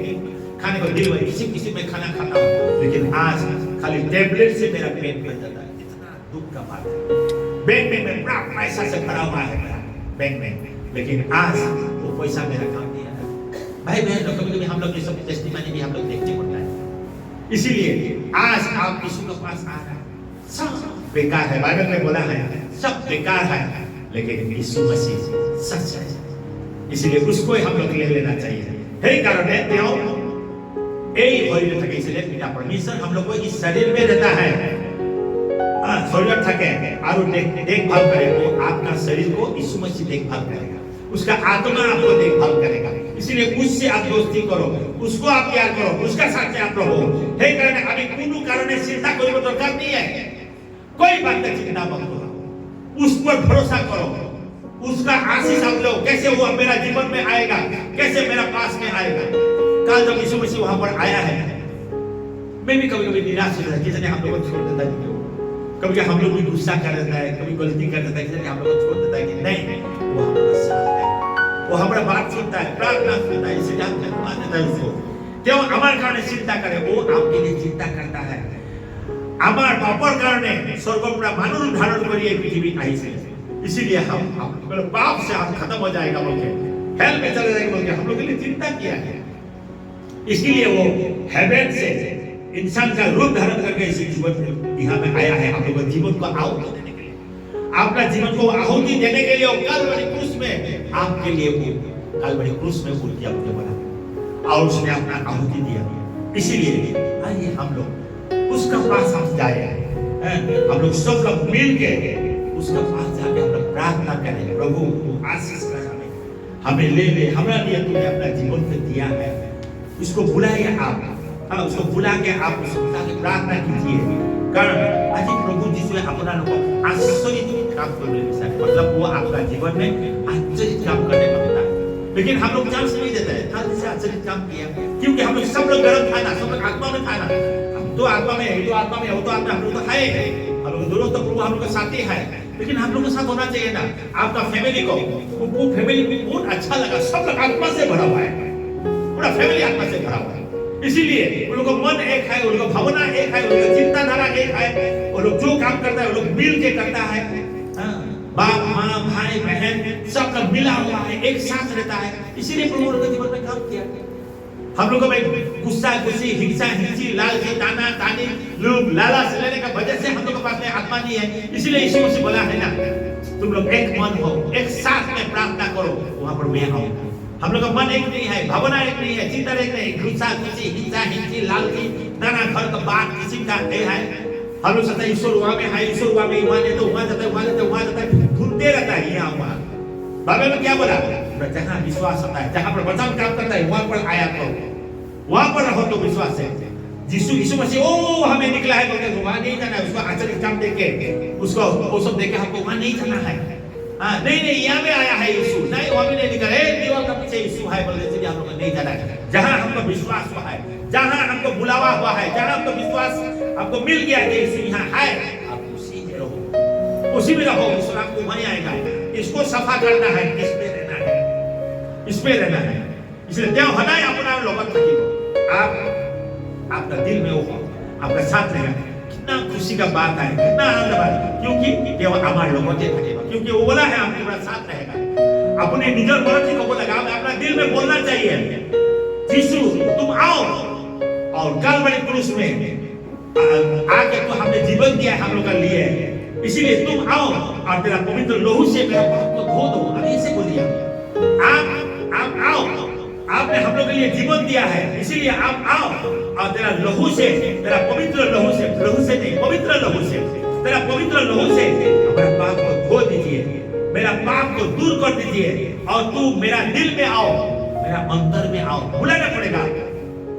खाने को दिल में किसी किसी में खाना खाता हूँ, लेकिन आज खाली टेबलेट से मेरा पेट भर जाता है। इतना दुख का बात है। बैंक में मैं बड़ा पैसा से भरा हुआ है मेरा बैंक में, लेकिन आज वो पैसा मेरा काम नहीं आ रहा। भाई बहन, कभी कभी हम लोग ये सब टेस्टिमनी भी हम लोग देखने पड़ता है। इसीलिए आज आप यीशु के पास आ रहा है, सब बेकार है। बाइबल में बोला है सब बेकार है, लेकिन यीशु मसीह सच है, इसलिए उसको हम लोग ले लेना चाहिए। यही कारण है त्यों यही होई थके, इसलिए पिता परमेश्वर हम लोग को इस शरीर में रहता है, शरीर थके और देखभाल करे, वो आपका शरीर को यीशु मसीह देखभाल करेगा, उसका आत्मा आपको देखभाल करेगा। इसलिए उससे आप दोस्ती करो, उसको आप प्यार करो, उसका साथ में आप रहो। हे कारण अभी कोनो कारण चिंता कोई को दरकार नहीं है, कोई बात का चिंता मत करो, उस पर भरोसा करो, उसका आशीष आप लो। कैसे वो मेरा जीवन में आएगा, कैसे मेरा पास में आएगा। कल जब यीशु मसीह वहां पर आया है, मैं भी कभी कभी निराश हो जाता है, किसी हम लोग को छोड़ देता है, कभी हम लोग भी गुस्सा कर देता है, कभी गलती कर देता है, किसी हम लोग को छोड़ देता है कि नहीं वो हमारा साथ है, वो हमारा बात सुनता है, प्रार्थना सुनता है, इसलिए हम धन्यवाद देता है उसको। क्यों हमारे कारण चिंता करे, वो आपके लिए चिंता करता है। हमारे पापर कारण स्वर्गपुरा मानव धारण करिए पृथ्वी आई से, इसीलिए हम पाप से हम खत्म हो जाएगा बोल के, हेल में चले जाएंगे बोल के हम लोग के लिए चिंता किया है। इसलिए वो हेवन से इंसान का रूप धारण करके इस जीवन यहाँ में आया है, हम लोग जीवन को आहुति देने के लिए, अपना जीवन को आहुति देने के लिए। कलवरी क्रूस में आपके लिए वो कलवरी क्रूस में उठ गया, मुझे बना और उसने अपना आहुति दिया। इसीलिए आइए हम लोग उसका पास हम जाए, हम लोग सब लोग मिल के उसका पास जाके हम लोग प्रार्थना करें, प्रभु आशीष कर हमें ले ले, हमारा लिए तूने अपना जीवन पे दिया है, उसको बुलाइए आप, उसको बुला के आप उसको प्रार्थना कीजिए। कारण आज प्रभु जिसने अपना लोग आश्चर्य काम करने मतलब वो आपका जीवन में आश्चर्य काम करने को होता है, लेकिन हम लोग चांस नहीं देते हैं। कल से आश्चर्य काम किया क्योंकि हम लोग सब लोग गर्म था ना, सब लोग आत्मा में था ना, हम तो आत्मा में है, तो आत्मा में हो तो आत्मा हम लोग तो है, हम लोग दोनों तो प्रभु हम लोग के साथ ही है, लेकिन हम लोग के साथ होना चाहिए ना। आपका फैमिली को वो फैमिली बहुत अच्छा लगा, सब लोग आत्मा से भरा हुआ है, पूरा फैमिली आत्मा से भरा हुआ है। इसीलिए उन लोगों का मन एक है, उन लोगों का भावना एक है, उन लोगों का चिंताधारा एक है, वो लोग जो काम करता है वो लोग मिल के करता है। बाप माँ भाई बहन सब लोग मिला हुआ है, एक साथ रहता है। इसीलिए प्रभु लोगों के जीवन में काम किया। हम लोगों में गुस्सा गुस्सी हिंसा हिंसी लालची ताना तानी लोग लालच लेने का वजह से हम लोग के पास में आत्मा नहीं है। इसीलिए यीशु मसीह बोला है ना, तुम लोग एक मन हो, एक साथ में प्रार्थना करो, वहां पर मैं आऊंगा। हम लोग का मन एक नहीं है, भावना एक नहीं है, चिंता एक नहीं, गुस्सा गुस्सी हिंसा हिंसी लालची ताना घर का बात किसी का नहीं है। हम लोग सोचते ईश्वर वहां में है, ईश्वर वहां में वहां नहीं तो वहां जाता है, वहां जाता है, वहां जाता है, ढूंढते रहता है यहाँ वहां। बाइबल में क्या बोला, जहाँ विश्वास होता है, जहाँ पर वचन काम करता है वहां पर आया करो, वहां पर रहो तो विश्वास है। यीशु मसीह ओ हमें निकला है बोलकर वहां नहीं जाना है, उसको आचरित काम देके उसको वो सब देके हमको वहां नहीं जाना है। हाँ नहीं नहीं यहाँ में आया है यीशु, नहीं वहां भी नहीं निकला है, दीवार का पीछे यीशु है बोलने से हम लोग नहीं जाना है। जहाँ हमको विश्वास हुआ है, जहाँ हमको बुलावा हुआ है, जहाँ हमको विश्वास आपको मिल गया है यीशु यहाँ है, आप उसी में रहो, उसी में रहो, ईश्वर आपको वहीं आएगा। इसको सफा करना है, इसमें रहना है, इसमें रहना है। इसलिए देव हनाय अपना लोगत थकी आप आपका दिल में हो, आपका साथ रहेगा। कितना खुशी का बात है, कितना आनंद का बात, क्योंकि केवल हमारे लोगों के थकेगा, क्योंकि वो बोला है हम तुम्हारे साथ रहेगा। अपने निजर मरती को लगा अपना दिल में बोलना चाहिए, यीशु तुम आओ और कलवरी क्रूस में आके तो हमने जीवन दिया है हम लोग के लिए, इसीलिए तुम आओ और तेरा पवित्र लहू से मेरा पाप को धो दो। अभी ऐसे बोल दिया, आप आओ, आपने हम लोग के लिए जीवन दिया है, इसीलिए आप आओ और तेरा लहू से, तेरा पवित्र लहू से, लहू से नहीं पवित्र लहू से, तेरा पवित्र लहू से हमारा पाप को धो दीजिए, मेरा पाप को दूर कर दीजिए और तू मेरा दिल में आओ, मेरा अंतर में आओ। बुलाना पड़ेगा,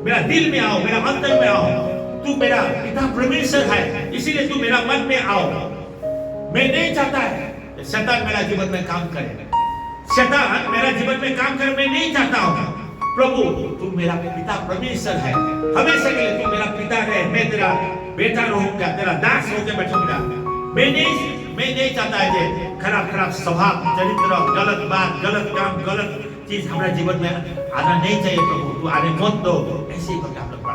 मेरा दिल में आओ, मेरा अंतर में आओ। तू मेरा पिता परमेश्वर है, इसीलिए तू मेरा मन में आओ। मैं नहीं चाहता है शैतान मेरा जीवन में काम करे, शैतान मेरा जीवन में काम करे, मैं नहीं चाहता हूँ। प्रभु तू मेरा पिता परमेश्वर है, हमेशा के लिए तू मेरा पिता है, मैं तेरा बेटा रहूंगा, तेरा दास होकर बैठूंगा। मैं नहीं चाहता है कि खराब स्वभाव, चरित्र, गलत बात, गलत काम, गलत चीज हमारे जीवन में आना नहीं चाहिए। प्रभु तू आने मत दो, ऐसे ही करके हम लोग